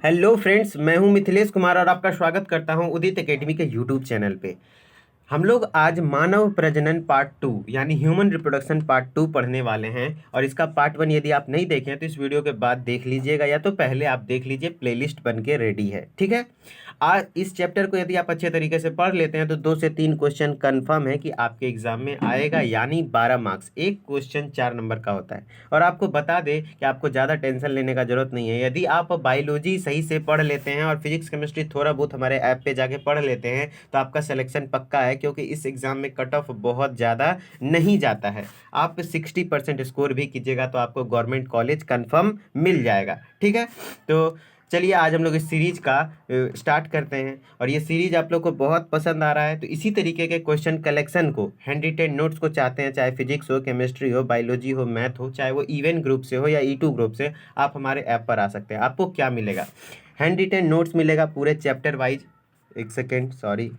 Hello friends, मैं हूं मिथिलेश कुमार और आपका स्वागत करता हूं उदित एकेडमी के यूट्यूब चैनल पे। हम लोग आज मानव प्रजनन पार्ट 2 यानी ह्यूमन रिप्रोडक्शन पार्ट 2 पढ़ने वाले हैं। और इसका पार्ट 1 यदि आप नहीं देखें तो इस वीडियो के बाद देख लीजिएगा, या तो पहले आप देख लीजिए, प्लेलिस्ट बन के रेडी है। ठीक है। आज इस चैप्टर को यदि आप अच्छे तरीके से पढ़ लेते हैं तो 2 से 3 क्वेश्चन कन्फर्म है कि आपके एग्जाम में आएगा, यानी 12 मार्क्स। एक क्वेश्चन 4 नंबर का होता है। और आपको बता दें कि आपको ज़्यादा टेंशन लेने का जरूरत नहीं है। यदि आप बायोलॉजी सही से पढ़ लेते हैं और फिजिक्स केमिस्ट्री थोड़ा बहुत हमारे ऐप पे जाके पढ़ लेते हैं तो आपका सिलेक्शन पक्का है, क्योंकि इस एग्ज़ाम में कट ऑफ बहुत ज़्यादा नहीं जाता है। आप 60% स्कोर भी कीजिएगा तो आपको गवर्नमेंट कॉलेज कंफर्म मिल जाएगा। ठीक है। तो चलिए आज हम लोग इस सीरीज का स्टार्ट करते हैं। और ये सीरीज आप लोग को बहुत पसंद आ रहा है तो इसी तरीके के क्वेश्चन कलेक्शन को, हैंड रिटेन नोट्स को चाहते हैं, चाहे फिजिक्स हो, केमिस्ट्री हो, बायोलॉजी हो, मैथ हो, चाहे वो इवन ग्रुप से हो या E2 ग्रुप से, आप हमारे ऐप पर आ सकते हैं। आपको क्या मिलेगा? हैंड रिटेन नोट्स मिलेगा पूरे चैप्टर वाइज। एक second, sorry.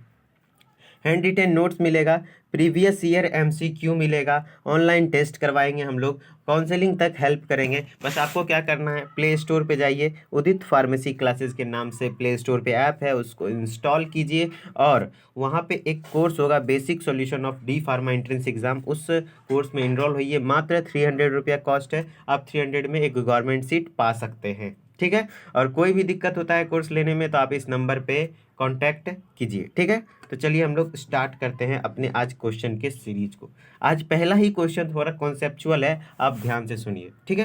Hand retain notes मिलेगा, प्रीवियस ईयर MCQ मिलेगा, ऑनलाइन टेस्ट करवाएंगे हम लोग, काउंसलिंग तक हेल्प करेंगे। बस आपको क्या करना है, प्ले स्टोर पे जाइए, उदित फार्मेसी क्लासेस के नाम से प्ले स्टोर पे ऐप है, उसको इंस्टॉल कीजिए। और वहाँ पे एक कोर्स होगा, basic solution of D pharma entrance exam, उस कोर्स में इनरोल होइए। मात्र 300 रुपया कॉस्ट है। आप 300 में एक गवर्नमेंट सीट पा सकते हैं। ठीक है। और कोई भी दिक्कत होता है कोर्स लेने में तो आप इस नंबर पे कांटेक्ट कीजिए। ठीक है। तो चलिए हम लोग स्टार्ट करते हैं अपने आज क्वेश्चन के सीरीज को। आज पहला ही क्वेश्चन थोड़ा कॉन्सेप्चुअल है, आप ध्यान से सुनिए। ठीक है।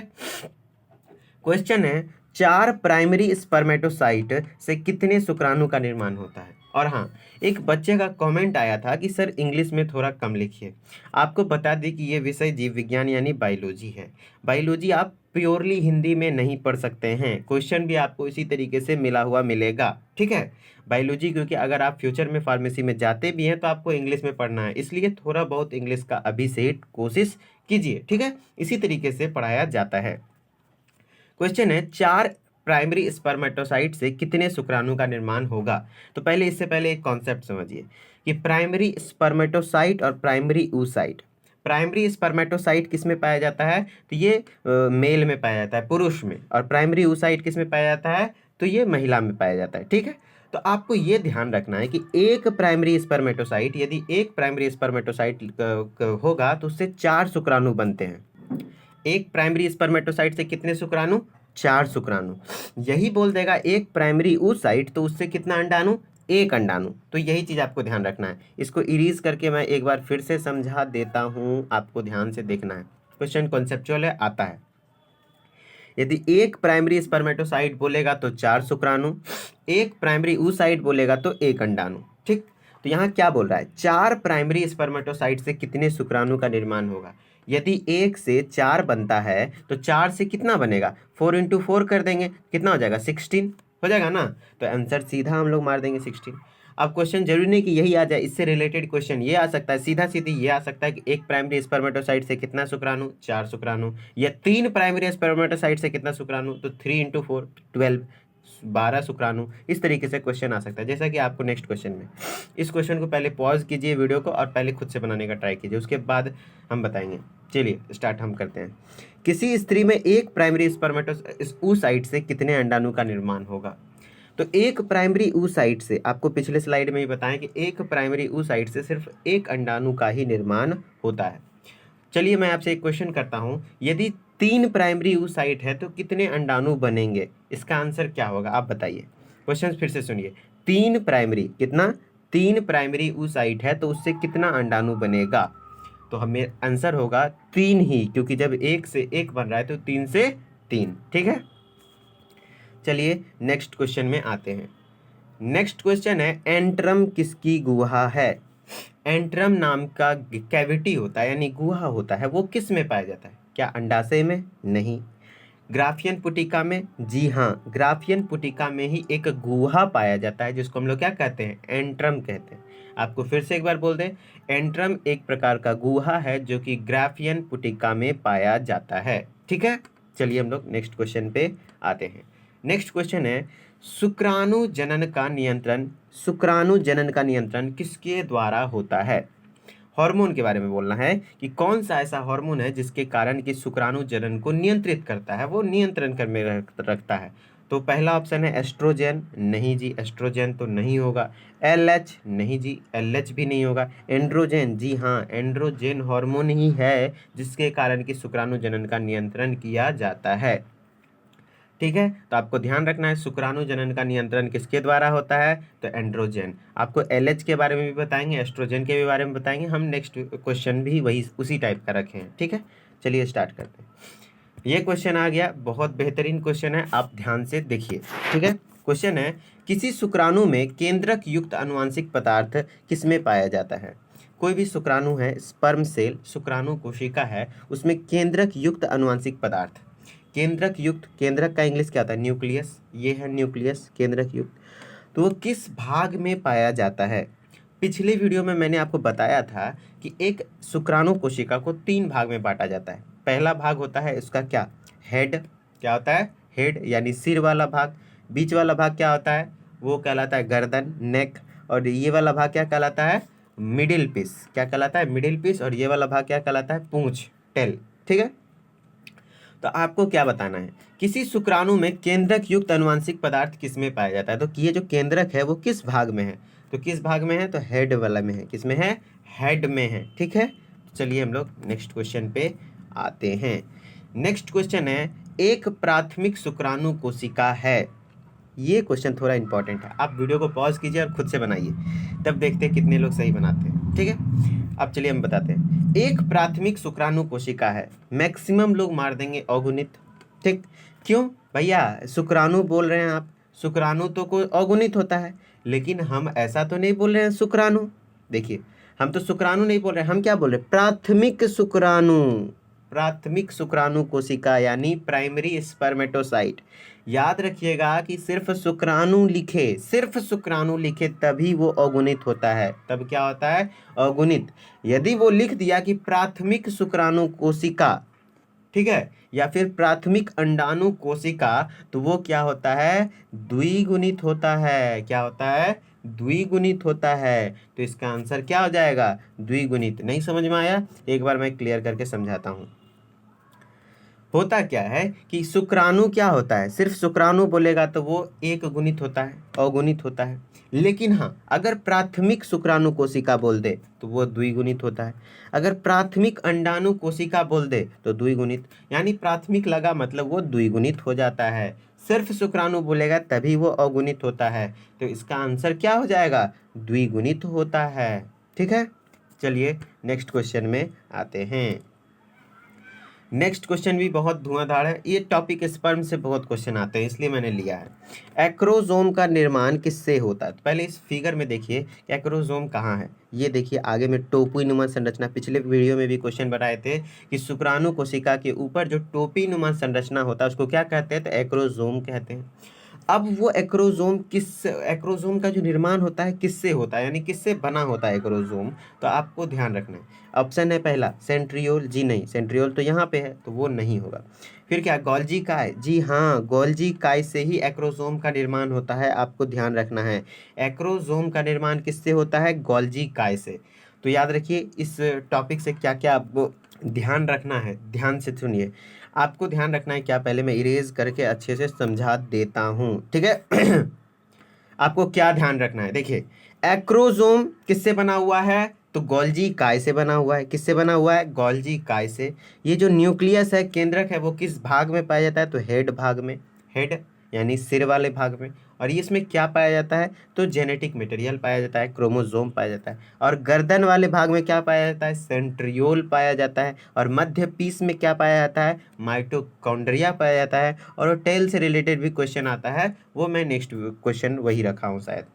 क्वेश्चन है, 4 प्राइमरी स्पर्मेटोसाइट से कितने शुक्राणु का निर्माण होता है? और हाँ, एक बच्चे का कमेंट आया था कि सर इंग्लिश में थोड़ा कम लिखिए। आपको बता दें कि ये विषय जीव विज्ञान यानी बायोलॉजी है। बायोलॉजी आप प्योरली हिंदी में नहीं पढ़ सकते हैं। क्वेश्चन भी आपको इसी तरीके से मिला हुआ मिलेगा। ठीक है। बायोलॉजी, क्योंकि अगर आप फ्यूचर में फार्मेसी में जाते भी हैं तो आपको इंग्लिश में पढ़ना है, इसलिए थोड़ा बहुत इंग्लिश का अभी से कोशिश कीजिए। ठीक है। इसी तरीके से पढ़ाया जाता है। क्वेश्चन है, 4 प्राइमरी स्पर्मेटोसाइट से कितने शुक्राणु का निर्माण होगा? तो पहले इससे पहले एक कॉन्सेप्ट समझिए कि प्राइमरी स्पर्मेटोसाइट और प्राइमरी oocyte। प्राइमरी स्पर्मेटोसाइट किस में पाया जाता है? तो ये मेल में पाया जाता है, पुरुष में। और प्राइमरी oocyte किस में पाया जाता है? तो ये महिला में पाया जाता है। ठीक है। तो आपको ये ध्यान रखना है कि एक प्राइमरी स्पर्मेटोसाइट, यदि एक प्राइमरी स्पर्मेटोसाइट होगा तो उससे 4 शुक्राणु बनते हैं। एक प्राइमरी स्पर्मेटोसाइट से कितने शुक्राणु? 4 शुक्राणु। यही बोल देगा एक प्राइमरी oocyte तो उससे कितना अंडाणु? एक अंडाणु। तो यही चीज आपको ध्यान रखना है। इसको इरीज करके मैं एक बार फिर से समझा देता हूं, आपको ध्यान से देखना है। क्वेश्चन कॉन्सेप्चुअल है, आता है। यदि एक प्राइमरी स्पर्मेटोसाइट बोलेगा तो 4 शुक्राणु, एक प्राइमरी oocyte बोलेगा तो एक अंडाणु। ठीक। तो यहाँ क्या बोल रहा है? 4 प्राइमरी स्पर्मेटोसाइट से कितने शुक्राणु का निर्माण होगा? यदि 1 से 4 बनता है तो 4 से कितना बनेगा? 4 इंटू 4 कर देंगे, कितना हो जाएगा? 16 हो जाएगा ना। तो आंसर सीधा हम लोग मार देंगे 16। अब क्वेश्चन जरूरी नहीं कि यही आ जाए, इससे रिलेटेड क्वेश्चन ये आ सकता है, सीधा सीधी ये आ सकता है कि एक प्राइमरी स्पर्मेटोसाइट से कितना शुक्राणु? 4 शुक्राणु। या 3 प्राइमरी स्पर्मेटोसाइट से कितना शुक्राणु? तो 3 इंटू 4 12, 12 शुक्राणु। इस तरीके से क्वेश्चन आ सकता है, जैसा कि आपको नेक्स्ट क्वेश्चन में। इस क्वेश्चन को पहले पॉज कीजिए वीडियो को और पहले खुद से बनाने का ट्राई कीजिए, उसके बाद हम बताएंगे। चलिए स्टार्ट हम करते हैं। किसी स्त्री में एक प्राइमरी oocyte से कितने अंडाणु का निर्माण होगा? तो एक प्राइमरी oocyte से, आपको पिछले स्लाइड में ही बताएं कि एक प्राइमरी oocyte से सिर्फ एक अंडाणु का ही निर्माण होता है। चलिए मैं आपसे एक क्वेश्चन करता हूं, यदि 3 प्राइमरी oocyte है तो कितने अंडाणु बनेंगे? इसका आंसर क्या होगा आप बताइए। क्वेश्चन फिर से सुनिए। 3 प्राइमरी, कितना? 3 प्राइमरी oocyte है तो उससे कितना अंडाणु बनेगा? तो हमें आंसर होगा 3 ही, क्योंकि जब 1 से 1 बन रहा है तो 3 से 3। ठीक है। चलिए नेक्स्ट क्वेश्चन में आते हैं। नेक्स्ट क्वेश्चन है, एंट्रम किसकी गुहा है? एंट्रम नाम का कैविटी होता है यानी गुहा होता है, वो किस में पाया जाता है? क्या अंडाशय में? नहीं। ग्राफियन पुटिका में? जी हाँ, ग्राफियन पुटिका में ही एक गुहा पाया जाता है जिसको हम लोग क्या कहते हैं? एंट्रम कहते हैं। आपको फिर से एक बार बोल दें, एंट्रम एक प्रकार का गुहा है जो कि ग्राफियन पुटिका में पाया जाता है। ठीक है। चलिए हम लोग नेक्स्ट क्वेश्चन पे आते हैं। नेक्स्ट क्वेश्चन है, शुक्राणु जनन का नियंत्रण, शुक्राणु जनन का नियंत्रण किसके द्वारा होता है? हार्मोन के बारे में बोलना है कि कौन सा ऐसा हार्मोन है जिसके कारण कि शुक्राणु जनन को नियंत्रित करता है, वो नियंत्रण कर में रखता है। तो पहला ऑप्शन है एस्ट्रोजन, नहीं जी एस्ट्रोजन तो नहीं होगा। LH, नहीं जी LH भी नहीं होगा। एंड्रोजन, जी हाँ एंड्रोजन हार्मोन ही है जिसके कारण कि शुक्राणु जनन का नियंत्रण किया जाता है। ठीक है, तो आपको ध्यान रखना है शुक्राणु जनन का नियंत्रण किसके द्वारा होता है, तो एंड्रोजन। आपको LH के बारे में भी बताएंगे, एस्ट्रोजन के भी बारे में बताएंगे। हम नेक्स्ट क्वेश्चन भी वही उसी टाइप का रखे हैं। ठीक है, चलिए स्टार्ट करते हैं। ये क्वेश्चन आ गया, बहुत बेहतरीन क्वेश्चन है, आप ध्यान से देखिए। ठीक है, क्वेश्चन है किसी शुक्राणु में केंद्रक युक्त आनुवांशिक पदार्थ किसमें पाया जाता है। कोई भी शुक्राणु है, स्पर्म सेल, शुक्राणु कोशिका है, उसमें केंद्रक युक्त आनुवांशिक पदार्थ, केंद्रक युक्त, केंद्रक का इंग्लिश क्या होता है, न्यूक्लियस, ये है न्यूक्लियस, केंद्रक युक्त, तो वो किस भाग में पाया जाता है। पिछले वीडियो में मैंने आपको बताया था कि एक शुक्राणु कोशिका को 3 भाग में बांटा जाता है। पहला भाग होता है इसका क्या, हेड, क्या होता है, हेड यानी सिर वाला भाग। बीच वाला भाग क्या होता है, वो कहलाता है गर्दन, नेक। और ये वाला भाग क्या कहलाता है, मिडिल पीस, क्या कहलाता है, मिडिल पीस। और ये वाला भाग क्या कहलाता है, पूंछ, टेल। ठीक है, तो आपको क्या बताना है, किसी शुक्राणु में केंद्रक युक्त आनुवांशिक पदार्थ किस में पाया जाता है। तो ये जो केंद्रक है वो किस भाग में है, तो किस भाग में है, तो हेड वाला में है। किस में है, हेड में है। ठीक है, चलिए हम लोग नेक्स्ट क्वेश्चन पे आते हैं। नेक्स्ट क्वेश्चन है एक प्राथमिक शुक्राणु कोशिका है। ये क्वेश्चन थोड़ा इंपॉर्टेंट है, आप वीडियो को पॉज कीजिए और खुद से बनाइए, तब देखते हैं कितने लोग सही बनाते हैं। ठीक है, अब चलिए हम बताते हैं। एक प्राथमिक शुक्राणु कोशिका है, मैक्सिमम लोग मार देंगे अगुणित। ठीक, क्यों भैया, शुक्राणु बोल रहे हैं आप, शुक्राणु तो कोई अगुणित होता है, लेकिन हम ऐसा तो नहीं बोल रहे हैं शुक्राणु। देखिए, हम तो शुक्राणु नहीं बोल रहे हैं, हम क्या बोल रहे हैं, प्राथमिक शुक्राणु। प्राथमिक शुक्राणु कोशिका यानी प्राइमरी स्पर्मेटोसाइट। याद रखिएगा कि सिर्फ शुक्राणु लिखे, सिर्फ शुक्राणु लिखे तभी वो अगुणित होता है, तब क्या होता है, अगुणित। यदि वो लिख दिया कि प्राथमिक शुक्राणु कोशिका, ठीक है, या फिर प्राथमिक अंडाणु कोशिका, तो वो क्या होता है, द्विगुणित होता है। क्या होता है, द्विगुणित होता है। तो इसका आंसर क्या हो जाएगा, द्विगुणित। नहीं समझ में आया, एक बार मैं क्लियर करके समझाता हूँ। होता क्या है कि शुक्राणु क्या होता है, सिर्फ शुक्राणु बोलेगा तो वो एक गुणित होता है, अगुणित होता है। लेकिन हाँ, अगर प्राथमिक शुक्राणु कोशिका बोल दे तो वो द्विगुणित होता है। अगर प्राथमिक अंडाणु कोशिका बोल दे तो द्विगुणित, यानी प्राथमिक लगा मतलब वो द्विगुणित हो जाता है। सिर्फ शुक्राणु बोलेगा तभी वो अगुणित होता है। तो इसका आंसर क्या हो जाएगा, द्विगुणित होता है। ठीक है, चलिए नेक्स्ट क्वेश्चन में आते हैं। नेक्स्ट क्वेश्चन भी बहुत धुआंधार है, ये टॉपिक स्पर्म से बहुत क्वेश्चन आते हैं इसलिए मैंने लिया है। एक्रोजोम का निर्माण किससे होता है। तो पहले इस फिगर में देखिए कि एक्रोजोम कहाँ है। ये देखिए आगे में टोपीनुमा संरचना, पिछले वीडियो में भी क्वेश्चन बनाए थे कि शुक्राणु कोशिका के ऊपर जो टोपीनुमा संरचना होता है उसको क्या कहते हैं, तो एक्रोजोम कहते हैं। अब वो एक्रोजोम का जो निर्माण होता है किससे होता है, यानी किससे बना होता है एक्रोजोम, तो आपको ध्यान रखना है। ऑप्शन है पहला सेंट्रियोल, जी नहीं, सेंट्रियोल तो यहाँ पे है तो वो नहीं होगा। फिर क्या, गोल्जी काय, जी हाँ, गोल्जी काय से ही एक्रोजोम का निर्माण होता है, आपको ध्यान रखना है। एक्रोजोम का निर्माण किससे होता है, गोल्जी काय से। तो याद रखिए इस टॉपिक से क्या क्या आपको ध्यान रखना है, ध्यान से सुनिए। आपको ध्यान रखना है क्या, पहले मैं इरेज करके अच्छे से समझा देता हूँ। ठीक है आपको क्या ध्यान रखना है, देखिए एक्रोजोम किससे बना हुआ है, तो गोल्जी काय से बना हुआ है। किससे बना हुआ है, गोल्जी काय से। ये जो न्यूक्लियस है, केंद्रक है, वो किस भाग में पाया जाता है, तो हेड भाग में, हेड यानी सिर वाले भाग में। और ये इसमें क्या पाया जाता है, तो जेनेटिक मटेरियल पाया जाता है, क्रोमोसोम पाया जाता है। और गर्दन वाले भाग में क्या पाया जाता है, सेंट्रियोल पाया जाता है। और मध्य पीस में क्या पाया जाता है, माइटोकॉन्ड्रिया पाया जाता है। और टेल से रिलेटेड भी क्वेश्चन आता है, वो मैं नेक्स्ट क्वेश्चन वही रखा हूँ शायद।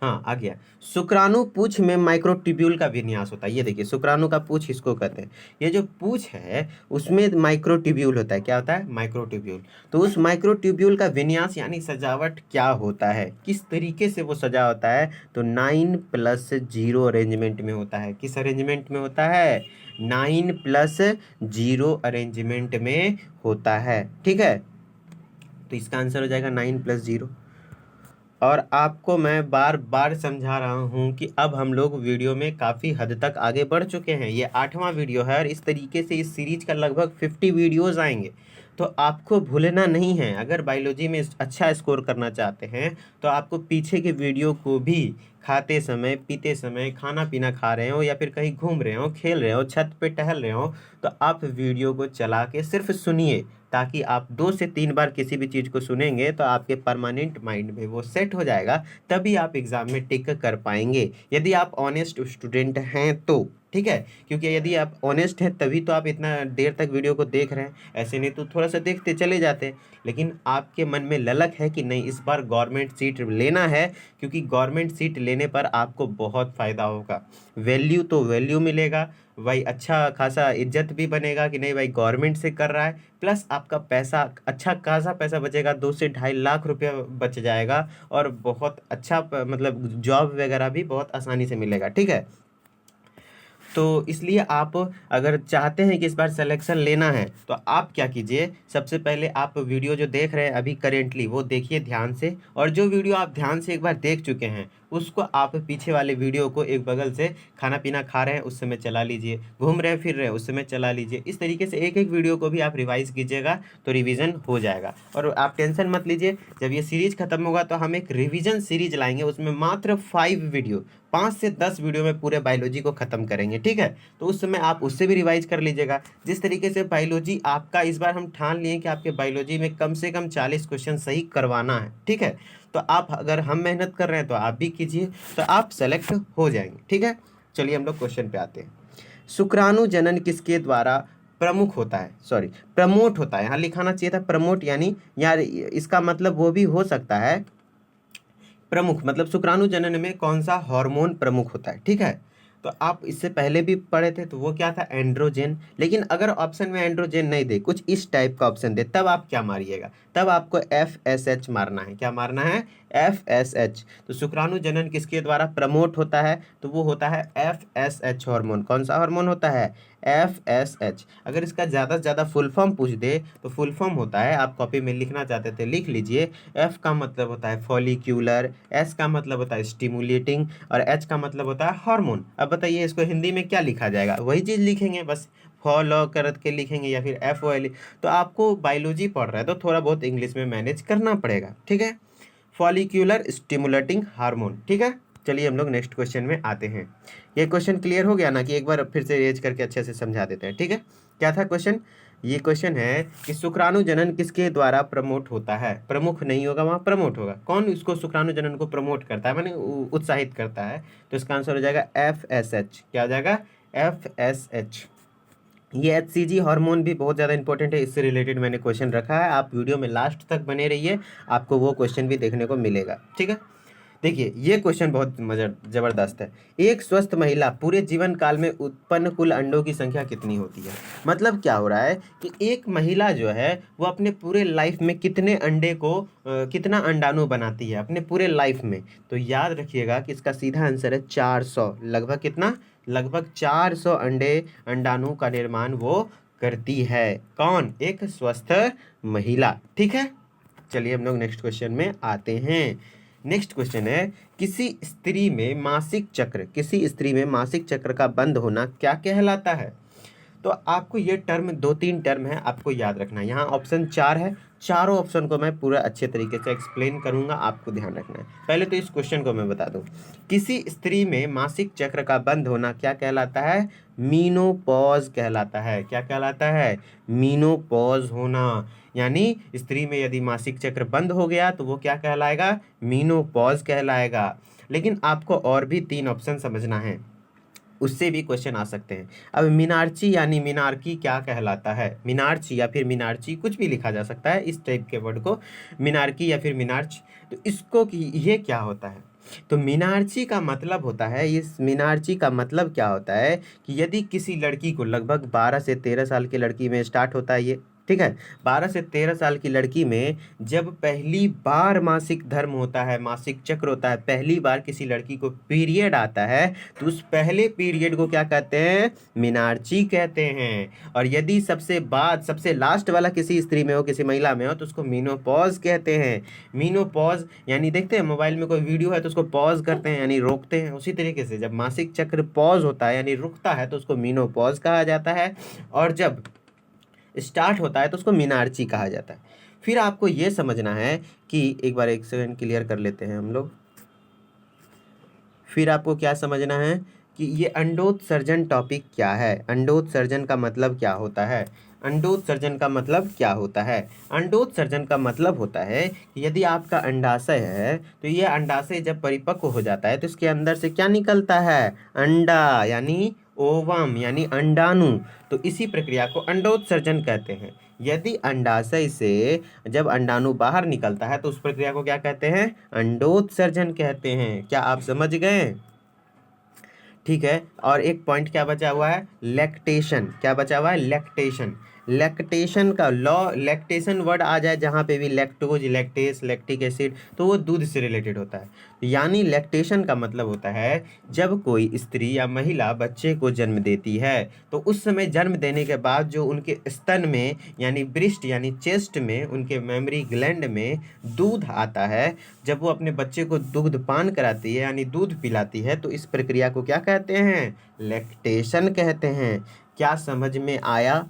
हाँ आ गया, शुक्राणु पूंछ में माइक्रोट्यूब्यूल का विन्यास होता है। ये देखिए शुक्राणु का पूंछ इसको कहते हैं। ये जो पूंछ है उसमें माइक्रोट्यूब्यूल होता है। क्या होता है, माइक्रोट्यूब्यूल। तो उस माइक्रोट्यूब्यूल का विन्यास यानी सजावट क्या होता है, किस तरीके से वो सजा होता है, तो 9+0 अरेंजमेंट में होता है। किस अरेंजमेंट में होता है, 9+0 अरेंजमेंट में होता है। ठीक है, तो इसका आंसर हो जाएगा 9+0। और आपको मैं बार बार समझा रहा हूँ कि अब हम लोग वीडियो में काफ़ी हद तक आगे बढ़ चुके हैं। ये 8वां वीडियो है और इस तरीके से इस सीरीज का लगभग 50 वीडियोज़ आएंगे। तो आपको भूलना नहीं है, अगर बायोलॉजी में अच्छा स्कोर करना चाहते हैं तो आपको पीछे के वीडियो को भी खाते समय, पीते समय, खाना पीना खा रहे हो या फिर कहीं घूम रहे हो, खेल रहे हो, छत पे टहल रहे हो, तो आप वीडियो को चला के सिर्फ सुनिए, ताकि आप 2 से 3 बार किसी भी चीज़ को सुनेंगे तो आपके परमानेंट माइंड में वो सेट हो जाएगा, तभी आप एग्ज़ाम में टिक कर पाएंगे, यदि आप ऑनेस्ट स्टूडेंट हैं तो। ठीक है, क्योंकि यदि आप ऑनेस्ट हैं तभी तो आप इतना देर तक वीडियो को देख रहे हैं, ऐसे नहीं तो थोड़ा सा देखते चले जाते। लेकिन आपके मन में ललक है कि नहीं, इस बार गवर्नमेंट सीट लेना है, क्योंकि गवर्नमेंट सीट लेने पर आपको बहुत फ़ायदा होगा। वैल्यू तो वैल्यू मिलेगा भाई, अच्छा खासा इज्जत भी बनेगा कि नहीं भाई गवर्नमेंट से कर रहा है, प्लस आपका पैसा, अच्छा खासा पैसा बचेगा, 2 से 2.5 लाख रुपया बच जाएगा, और बहुत अच्छा मतलब जॉब वगैरह भी बहुत आसानी से मिलेगा। ठीक है, तो इसलिए आप अगर चाहते हैं कि इस बार सिलेक्शन लेना है तो आप क्या कीजिए, सबसे पहले आप वीडियो जो देख रहे हैं अभी करेंटली वो देखिए ध्यान से, और जो वीडियो आप ध्यान से एक बार देख चुके हैं उसको आप पीछे वाले वीडियो को एक बगल से, खाना पीना खा रहे हैं उस समय चला लीजिए, घूम रहे फिर रहे उस समय चला लीजिए। इस तरीके से एक एक वीडियो को भी आप रिवाइज कीजिएगा तो रिवीजन हो जाएगा। और आप टेंशन मत लीजिए, जब ये सीरीज खत्म होगा तो हम एक रिवीजन सीरीज लाएंगे, उसमें मात्र 5 वीडियो, 5 से 10 वीडियो में पूरे बायोलॉजी को ख़त्म करेंगे। ठीक है, तो उस समय आप उससे भी रिवाइज कर लीजिएगा। जिस तरीके से बायोलॉजी आपका, इस बार हम ठान लिए कि आपके बायोलॉजी में कम से कम 40 क्वेश्चन सही करवाना है। ठीक है, तो आप, अगर हम मेहनत कर रहे हैं तो आप भी कीजिए, तो आप सेलेक्ट हो जाएंगे। ठीक है, चलिए हम लोग क्वेश्चन पे आते हैं। शुक्राणु जनन किसके द्वारा प्रमुख होता है, सॉरी प्रमोट होता है, यहाँ लिखाना चाहिए था प्रमोट, यानी यार इसका मतलब वो भी हो सकता है प्रमुख, मतलब शुक्राणु जनन में कौन सा हार्मोन प्रमुख होता है। ठीक है, तो आप इससे पहले भी पढ़े थे, तो वो क्या था, एंड्रोजन। लेकिन अगर ऑप्शन में एंड्रोजन नहीं दे, कुछ इस टाइप का ऑप्शन दे, तब आप क्या मारिएगा, तब आपको FSH मारना है। क्या मारना है, FSH। तो शुक्राणु जनन किसके द्वारा प्रमोट होता है, तो वो होता है FSH हार्मोन। कौन सा हार्मोन होता है, FSH। अगर इसका ज़्यादा से ज़्यादा फुल फॉर्म पूछ दे तो फुल फॉर्म होता है, आप कॉपी में लिखना चाहते थे लिख लीजिए, F का मतलब होता है फॉलिक्यूलर, S का मतलब होता है स्टिमुलेटिंग, और H का मतलब होता है हार्मोन। अब बताइए इसको हिंदी में क्या लिखा जाएगा, वही चीज़ लिखेंगे, बस फॉलो करके लिखेंगे या फिर FOL। तो आपको बायोलॉजी पढ़ रहा है तो थोड़ा बहुत इंग्लिश में मैनेज करना पड़ेगा। ठीक है, फॉलिक्यूलर स्टिमुलेटिंग हार्मोन। ठीक है, चलिए हम लोग नेक्स्ट क्वेश्चन में आते हैं। ये क्वेश्चन क्लियर हो गया ना, कि एक बार फिर से रेज करके अच्छे से समझा देते हैं। ठीक है, क्या था क्वेश्चन, ये क्वेश्चन है कि शुक्राणु जनन किसके द्वारा प्रमोट होता है, प्रमुख नहीं होगा वहाँ, प्रमोट होगा। कौन इसको शुक्राणु जनन को प्रमोट करता है, माने उत्साहित करता है, तो इसका आंसर हो जाएगा FSH। क्या हो जाएगा, FSH। ये HCG हार्मोन भी बहुत ज़्यादा इंपॉर्टेंट है, इससे रिलेटेड मैंने क्वेश्चन रखा है, आप वीडियो में लास्ट तक बने रहिए, आपको वो क्वेश्चन भी देखने को मिलेगा। ठीक है, देखिए ये क्वेश्चन बहुत ज़बरदस्त है। एक स्वस्थ महिला पूरे जीवन काल में उत्पन्न कुल अंडों की संख्या कितनी होती है। मतलब क्या हो रहा है कि एक महिला जो है वो अपने पूरे लाइफ में कितने अंडे को कितना अंडाणु बनाती है अपने पूरे लाइफ में। तो याद रखिएगा कि इसका सीधा आंसर है 400। लगभग कितना, लगभग 400 अंडाणु का निर्माण वो करती है। कौन, एक स्वस्थ महिला। ठीक है, चलिए हम लोग नेक्स्ट क्वेश्चन में आते हैं। नेक्स्ट क्वेश्चन है, किसी स्त्री में मासिक चक्र, किसी स्त्री में मासिक चक्र का बंद होना क्या कहलाता है। तो आपको ये टर्म, 2-3 टर्म है, आपको याद रखना है। यहाँ ऑप्शन 4 है, चारों ऑप्शन को मैं पूरा अच्छे तरीके से एक्सप्लेन करूंगा, आपको ध्यान रखना है। पहले तो इस क्वेश्चन को मैं बता दूं, किसी स्त्री में मासिक चक्र का बंद होना क्या कहलाता है, मीनोपॉज कहलाता है। क्या कहलाता है, मीनोपॉज होना। यानी स्त्री में यदि मासिक चक्र बंद हो गया तो वो क्या कहलाएगा, मीनोपॉज कहलाएगा। लेकिन आपको और भी 3 ऑप्शन समझना है, उससे भी क्वेश्चन आ सकते हैं। अब मीनार्ची यानी मीनार्की क्या कहलाता है, मीनार्ची या फिर मीनार्ची कुछ भी लिखा जा सकता है इस टाइप के वर्ड को, मीनार्की या फिर मीनार्च। तो इसको ये क्या होता है, तो मीनार्ची का मतलब होता है, इस मीनार्ची का मतलब क्या होता है कि यदि किसी लड़की को, लगभग 12 से 13 साल की लड़की में स्टार्ट होता है ये, ठीक है। 12 से 13 साल की लड़की में जब पहली बार मासिक धर्म होता है, मासिक चक्र होता है, पहली बार किसी लड़की को पीरियड आता है, तो उस पहले पीरियड को क्या कहते हैं? मीनार्ची कहते हैं। और यदि सबसे लास्ट वाला किसी स्त्री में हो, किसी महिला में हो, तो उसको मीनोपॉज कहते हैं। मीनोपॉज यानी देखते हैं मोबाइल में कोई वीडियो है तो उसको पॉज करते हैं यानी रोकते हैं, उसी तरीके से जब मासिक चक्र पॉज होता है यानी रुकता है तो उसको मीनोपॉज कहा जाता है, और जब स्टार्ट होता है तो उसको मीनार्ची कहा जाता है। फिर आपको ये समझना है कि एक बार एक सेकंड क्लियर कर लेते हैं हम लोग। फिर आपको क्या समझना है कि ये अंडोत्सर्जन टॉपिक क्या है, अंडोत्सर्जन का मतलब क्या होता है। अंडोत्सर्जन का मतलब क्या होता है? अंडोत्सर्जन का मतलब होता है कि यदि आपका अंडाशय है तो ये अंडाशय जब परिपक्व हो जाता है तो इसके अंदर से क्या निकलता है? अंडा यानी ओवम यानी अंडाणु। तो इसी प्रक्रिया को अंडोत्सर्जन कहते हैं। यदि अंडाशय से जब अंडाणु बाहर निकलता है तो उस प्रक्रिया को क्या कहते हैं? अंडोत्सर्जन कहते हैं। क्या आप समझ गए? ठीक है। और एक पॉइंट क्या बचा हुआ है? लैक्टेशन। क्या बचा हुआ है? लैक्टेशन। लैक्टेशन का लैक्टेशन वर्ड आ जाए जहाँ पे भी, लैक्टोज, लैक्टेस, लैक्टिक एसिड, तो वो दूध से रिलेटेड होता है। यानी लैक्टेशन का मतलब होता है जब कोई स्त्री या महिला बच्चे को जन्म देती है तो उस समय जन्म देने के बाद जो उनके स्तन में यानी ब्रेस्ट यानी चेस्ट में, उनके मेमरी ग्लैंड में दूध आता है, जब वो अपने बच्चे को दुग्ध पान कराती है यानी दूध पिलाती है, तो इस प्रक्रिया को क्या कहते हैं? लैक्टेशन कहते हैं। क्या समझ में आया?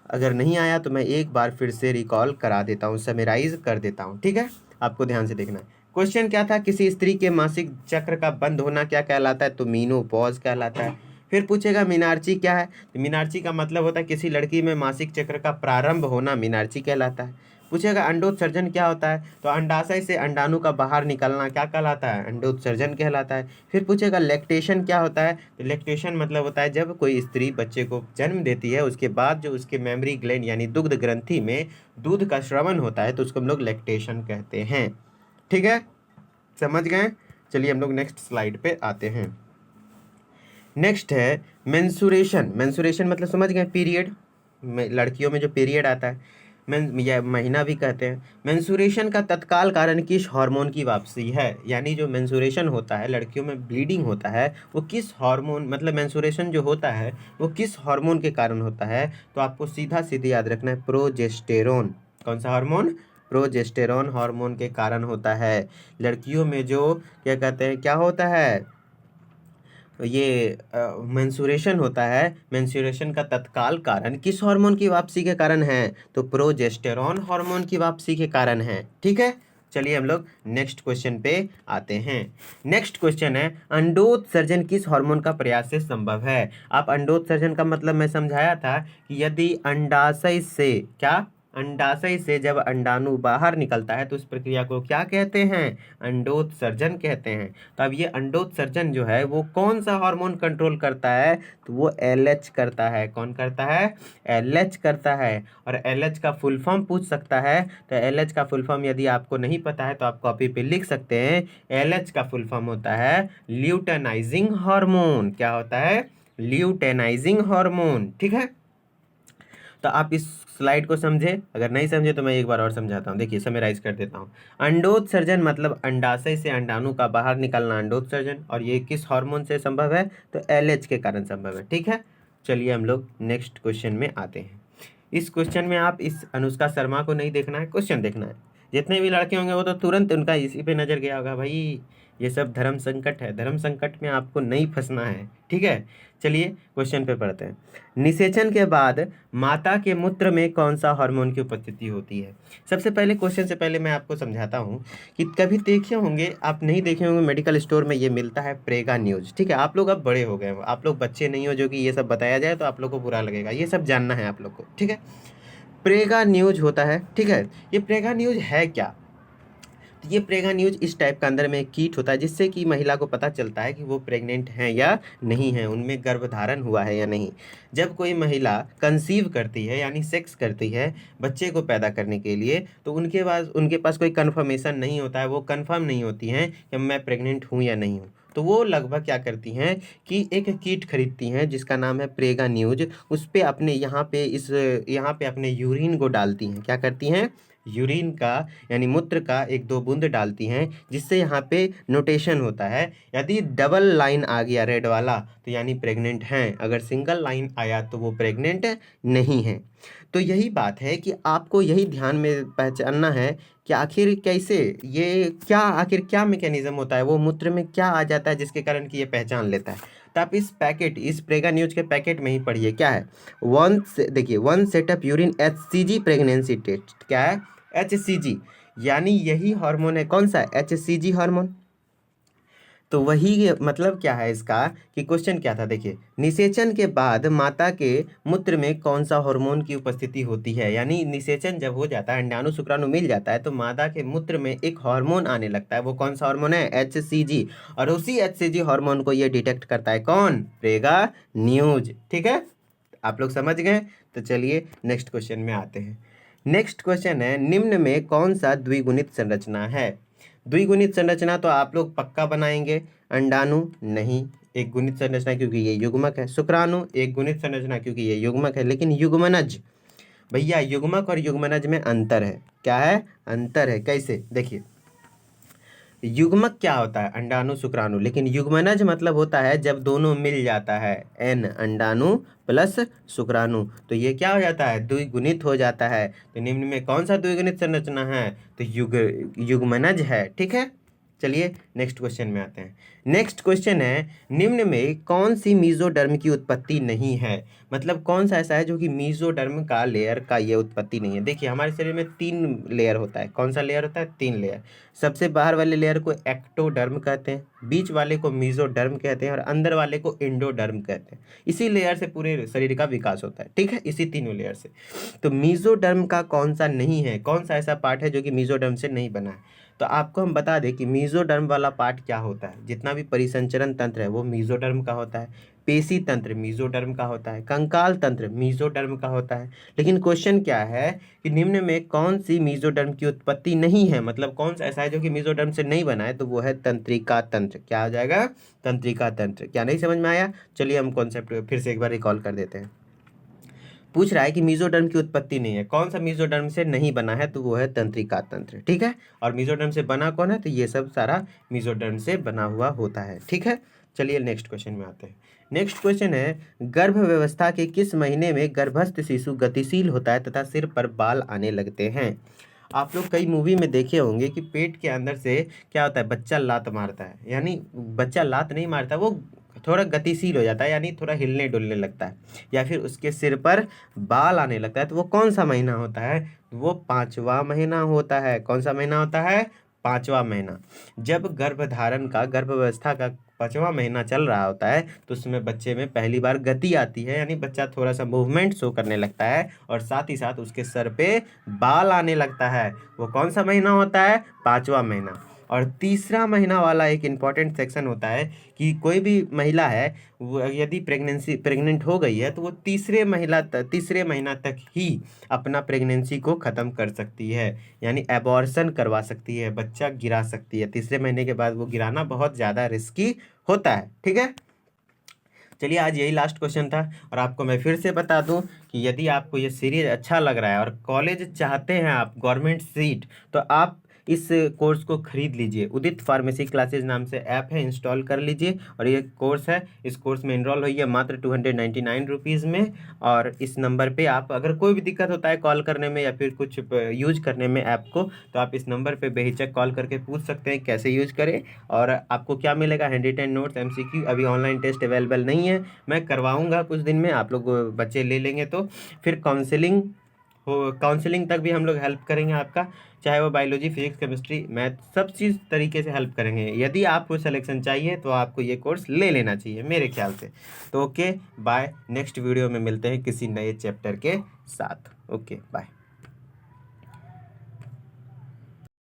अगर नहीं आया तो मैं एक बार फिर से रिकॉल करा देता हूँ, समराइज कर देता हूँ, ठीक है। आपको ध्यान से देखना है। क्वेश्चन क्या था? किसी स्त्री के मासिक चक्र का बंद होना क्या कहलाता है? तो मीनोपॉज कहलाता है। फिर पूछेगा मीनार्ची क्या है? तो मीनार्ची का मतलब होता है किसी लड़की में मासिक चक्र का प्रारंभ होना मीनार्ची कहलाता है। पूछेगा अंडोत्सर्जन क्या होता है? तो अंडाशय से अंडाणु का बाहर निकलना क्या कहलाता है? अंडोत्सर्जन कहलाता है। फिर पूछेगा लैक्टेशन क्या होता है? तो लैक्टेशन मतलब होता है जब कोई स्त्री बच्चे को जन्म देती है उसके बाद जो उसके मेमरी ग्लैंड यानी दुग्ध ग्रंथि में दूध का स्रवण होता है तो उसको हम लोग लैक्टेशन कहते हैं। ठीक है, समझ गए? चलिए हम लोग नेक्स्ट स्लाइड पे आते हैं। नेक्स्ट है मेंसुरेशन। मेंसुरेशन मतलब समझ गए? पीरियड। लड़कियों में जो पीरियड आता है, या महीना भी कहते हैं। मेंसुरेशन का तत्काल कारण किस हार्मोन की वापसी है? यानी जो मेंसुरेशन होता है, लड़कियों में ब्लीडिंग होता है, वो किस हार्मोन, मतलब मेंसुरेशन जो होता है वो किस हार्मोन के कारण होता है? तो आपको सीधा सीधे याद रखना है, प्रोजेस्टेरोन। कौन सा हार्मोन? प्रोजेस्टेरोन हार्मोन के कारण होता है। लड़कियों में जो क्या कहते हैं, क्या होता है, ये मेंसुरेशन होता है, मेंसुरेशन का तत्काल कारण किस हार्मोन की वापसी के कारण है? तो प्रोजेस्टेरोन हार्मोन की वापसी के कारण है। ठीक है, चलिए हम लोग नेक्स्ट क्वेश्चन पे आते हैं। नेक्स्ट क्वेश्चन है अंडोत्सर्जन किस हार्मोन का प्रयास से संभव है? आप अंडोत्सर्जन का मतलब मैं समझाया था कि यदि अंडाशय से, क्या, अंडाशय से जब अंडाणु बाहर निकलता है तो उस प्रक्रिया को क्या कहते हैं? अंडोत्सर्जन कहते हैं। तो अब ये अंडोत्सर्जन जो है वो कौन सा हार्मोन कंट्रोल करता है? तो वो एलएच करता है। कौन करता है? एलएच करता है। और एलएच का फुल फॉर्म पूछ सकता है, तो एलएच का फुल फॉर्म यदि आपको नहीं पता है तो आप कॉपी पे लिख सकते हैं। एलएच का फुल फॉर्म होता है ल्यूटेनाइजिंग हार्मोन। क्या होता है? Luteinising hormone. ठीक है, तो आप इस स्लाइड को समझे। अगर नहीं समझे तो मैं एक बार और समझाता हूँ। देखिए, समराइज कर देता हूँ। अंडोत्सर्जन मतलब अंडाशय से अंडाणु का बाहर निकलना अंडोत्सर्जन, और ये किस हार्मोन से संभव है? तो एलएच के कारण संभव है। ठीक है, चलिए हम लोग नेक्स्ट क्वेश्चन में आते हैं। इस क्वेश्चन में आप इस अनुष्का शर्मा को नहीं देखना है, क्वेश्चन देखना है। जितने भी लड़के होंगे वो तो तुरंत उनका इसी पे नजर गया होगा, भाई ये सब धर्म संकट है, धर्म संकट में आपको नहीं फंसना है। ठीक है, चलिए क्वेश्चन पे पढ़ते हैं। निषेचन के बाद माता के मूत्र में कौन सा हार्मोन की उपस्थिति होती है? सबसे पहले क्वेश्चन से पहले मैं आपको समझाता हूँ कि कभी देखे होंगे, आप नहीं देखे होंगे, मेडिकल स्टोर में ये मिलता है, प्रेगा न्यूज। ठीक है, आप लोग अब बड़े हो गए हो, आप लोग बच्चे नहीं हो जो कि ये सब बताया जाए तो आप लोग को बुरा लगेगा, ये सब जानना है आप लोग को। ठीक है, प्रेगा न्यूज होता है। ठीक है, ये प्रेगा न्यूज है क्या? तो ये प्रेगा न्यूज इस टाइप का अंदर में एक कीट होता है जिससे कि महिला को पता चलता है कि वो प्रेग्नेंट हैं या नहीं है, उनमें गर्भधारण हुआ है या नहीं। जब कोई महिला कंसीव करती है यानी सेक्स करती है बच्चे को पैदा करने के लिए, तो उनके पास कोई कन्फर्मेशन नहीं होता है, वो कन्फर्म नहीं होती हैं कि मैं प्रेग्नेंट हूँ या नहीं हूँ। तो वो लगभग क्या करती हैं कि एक किट खरीदती हैं जिसका नाम है प्रेगा न्यूज। उस पे अपने यहाँ पे अपने यूरिन को डालती हैं। क्या करती हैं? यूरिन का यानी मूत्र का 1-2 बूंद डालती हैं, जिससे यहाँ पे नोटेशन होता है। यदि डबल लाइन आ गया रेड वाला तो यानी प्रेग्नेंट हैं, अगर सिंगल लाइन आया तो वो प्रेग्नेंट नहीं है। तो यही बात है कि आपको यही ध्यान में पहचानना है कि आखिर कैसे आखिर क्या मैकेनिज्म होता है, वो मूत्र में क्या आ जाता है जिसके कारण कि ये पहचान लेता है। तो आप इस प्रेगा न्यूज के पैकेट में ही पढ़िए क्या है। देखिए, one setup urine HCG pregnancy test. क्या है? HCG, यानी यही हार्मोन है। कौन सा? HCG hormone. तो वही मतलब क्या है इसका कि क्वेश्चन क्या था, देखिए, निषेचन के बाद माता के मूत्र में कौन सा हार्मोन की उपस्थिति होती है। यानी निषेचन जब हो जाता है, अंडाणु शुक्राणु मिल जाता है, तो माता के मूत्र में एक हार्मोन आने लगता है। वो कौन सा हार्मोन है? HCG। और उसी HCG हार्मोन को ये डिटेक्ट करता है कौन? प्रेगा न्यूज। ठीक है, आप लोग समझ गए। तो चलिए नेक्स्ट क्वेश्चन में आते हैं। नेक्स्ट क्वेश्चन है, निम्न में कौन सा द्विगुणित संरचना है? द्विगुणित संरचना तो आप लोग पक्का बनाएंगे। अंडाणु नहीं, एक गुणित संरचना क्योंकि ये युग्मक है। शुक्राणु एक गुणित संरचना क्योंकि ये युग्मक है। लेकिन युग्मनज, भैया युग्मक और युग्मनज में अंतर है। क्या है? अंतर है। कैसे? देखिए, युग्मक क्या होता है? अंडाणु शुक्राणु। लेकिन युग्मनज मतलब होता है जब दोनों मिल जाता है, n अंडाणु प्लस शुक्राणु, तो ये क्या हो जाता है? द्विगुणित हो जाता है। तो निम्न में कौन सा द्विगुणित संरचना है? तो युग्मनज है। ठीक है, चलिए नेक्स्ट क्वेश्चन में आते हैं। नेक्स्ट क्वेश्चन है, निम्न में कौन सी मीजोडर्म की उत्पत्ति नहीं है? मतलब कौन सा ऐसा है जो कि मीजोडर्म का लेयर का ये उत्पत्ति नहीं है। देखिए, हमारे शरीर में 3 लेयर होता है। कौन सा लेयर होता है? 3 लेयर। सबसे बाहर वाले लेयर को एक्टोडर्म कहते हैं, बीच वाले को मीजोडर्म कहते हैं, और अंदर वाले को एंडोडर्म कहते हैं। इसी लेयर से पूरे शरीर का विकास होता है। ठीक है, इसी तीनों लेयर से। तो मीजोडर्म का कौन सा नहीं है? कौन सा ऐसा पार्ट है जो कि मीजोडर्म से नहीं बना है? तो आपको हम बता दें कि मीजोडर्म वाला पार्ट क्या होता है। जितना भी परिसंचरण तंत्र है वो मीजोडर्म का होता है। पेशी तंत्र मीजोडर्म का होता है। कंकाल तंत्र मीजोडर्म का होता है। लेकिन क्वेश्चन क्या है कि निम्न में कौन सी मीजोडर्म की उत्पत्ति नहीं है? मतलब कौन सा ऐसा है जो कि मीजोडर्म से नहीं बना है? तो वो है तंत्रिका तंत्र। क्या आ जाएगा? तंत्रिका तंत्र। क्या नहीं समझ में आया? चलिए हम कॉन्सेप्ट फिर से एक बार रिकॉल कर देते हैं। पूछ रहा है कि मीजोडर्म की उत्पत्ति नहीं है, कौन सा मीजोडर्म से नहीं बना है? तो वो है तंत्रिका तंत्र। ठीक है, और मीजोडर्म से बना कौन है? तो ये सब सारा मीजोडर्म से बना हुआ होता है। ठीक है, चलिए नेक्स्ट क्वेश्चन में आते हैं। नेक्स्ट क्वेश्चन है, गर्भ व्यवस्था के किस महीने में गर्भस्थ शिशु गतिशील होता है तथा सिर पर बाल आने लगते हैं? आप लोग कई मूवी में देखे होंगे कि पेट के अंदर से क्या होता है, बच्चा लात मारता है। यानी बच्चा लात नहीं मारता, वो थोड़ा गतिशील हो जाता है, यानी थोड़ा हिलने डुलने लगता है, या फिर उसके सिर पर बाल आने लगता है। तो वो कौन सा महीना होता है? वो 5वां महीना होता है। कौन सा महीना होता है? 5वां महीना। जब गर्भ अवस्था का 5वां महीना चल रहा होता है तो उसमें बच्चे में पहली बार गति आती है, यानी बच्चा थोड़ा सा मूवमेंट शो करने लगता है, और साथ ही साथ उसके सर पे बाल आने लगता है। वो कौन सा महीना होता है? 5वां महीना। और तीसरा महीना वाला एक इम्पॉर्टेंट सेक्शन होता है कि कोई भी महिला है वो यदि प्रेग्नेंट हो गई है तो वो तीसरे महीना तक ही अपना प्रेगनेंसी को ख़त्म कर सकती है, यानी एबॉर्शन करवा सकती है, बच्चा गिरा सकती है। तीसरे महीने के बाद वो गिराना बहुत ज़्यादा रिस्की होता है। ठीक है, चलिए आज यही लास्ट क्वेश्चन था। और आपको मैं फिर से बता दूं कि यदि आपको ये सीरीज अच्छा लग रहा है और कॉलेज चाहते हैं आप गवर्नमेंट सीट, तो आप इस कोर्स को खरीद लीजिए। उदित फार्मेसी क्लासेज नाम से ऐप है, इंस्टॉल कर लीजिए और ये कोर्स है। इस कोर्स में इनरोल होइए मात्र 299 रुपीज़ में। और इस नंबर पे आप अगर कोई भी दिक्कत होता है कॉल करने में या फिर कुछ यूज करने में ऐप को, तो आप इस नंबर पे बेहिचक कॉल करके पूछ सकते हैं कैसे यूज करें। और आपको क्या मिलेगा? Handwritten notes, MCQ। अभी ऑनलाइन टेस्ट अवेलेबल नहीं है, मैं करवाऊँगा कुछ दिन में। आप लोग बच्चे ले लेंगे तो फिर काउंसलिंग तक भी हम लोग हेल्प करेंगे आपका, चाहे वो बायोलॉजी, फिजिक्स, केमिस्ट्री, मैथ, सब चीज़ तरीके से हेल्प करेंगे। यदि आपको सिलेक्शन चाहिए तो आपको ये कोर्स ले लेना चाहिए मेरे ख्याल से। तो ओके बाय, नेक्स्ट वीडियो में मिलते हैं किसी नए चैप्टर के साथ। Okay bye.